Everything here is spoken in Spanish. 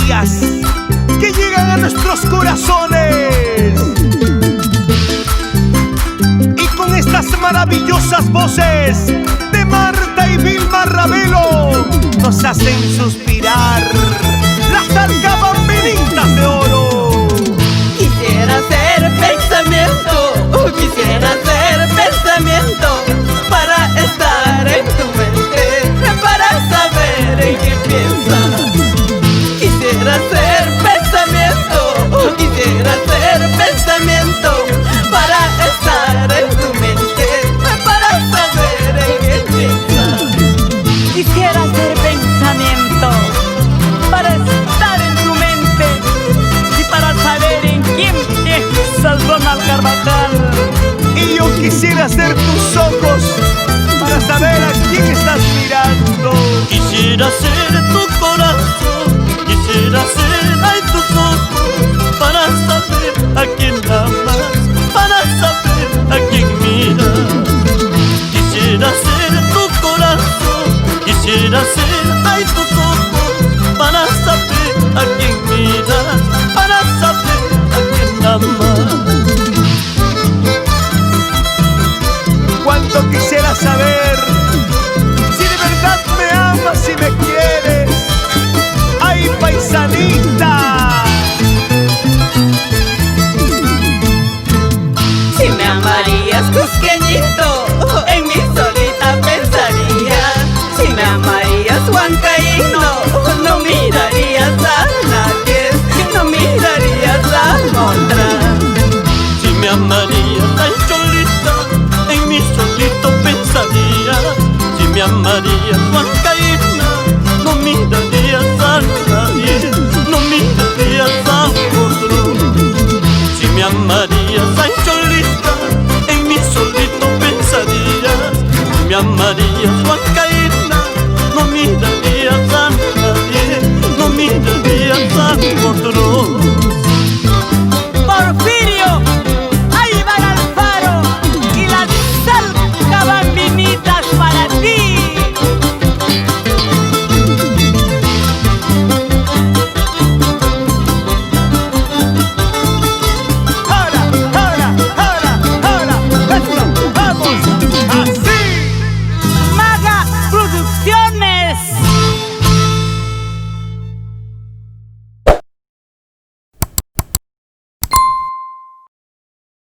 melodías que llegan a nuestros corazones. Y con estas maravillosas voces de Marta y Vilma Ravelo nos hacen suspirar las arcabambinitas de oro. Quisiera ser pensamiento, quisiera ser pensamiento para estar en tu mente, para saber en qué piensas. Quisiera ser pensamiento, quisiera ser pensamiento para estar en tu mente, para saber en qué piensas. Quisiera ser pensamiento para estar en tu mente y para saber en quién piensas, Ronald Carvajal. Y yo quisiera ser tus ojos para saber a quién estás mirando. Quisiera ser tu corazón, quisiera ser ay tus ojos para saber a quién amas, para saber a quién miras. Quisiera ser tu corazón, quisiera ser ay tus ojos para saber a quién miras, para saber a quién amas. Cuánto quisiera saber si de verdad me amas y me quieres. ¡Ay, paisanita! Si me amarías, cusqueñito, en mi solita pensaría. Si me amarías, huancaíno, no mirarías a nadie, no mirarías a otra. Si me amarías, ay cholita, en mi solito pensaría. Si me amarías, huancaína, no mirarías a nadie, no mirarías a otro. Si me amarías, ay cholita, en mi solito pensaría. Si me amarías, huancaína,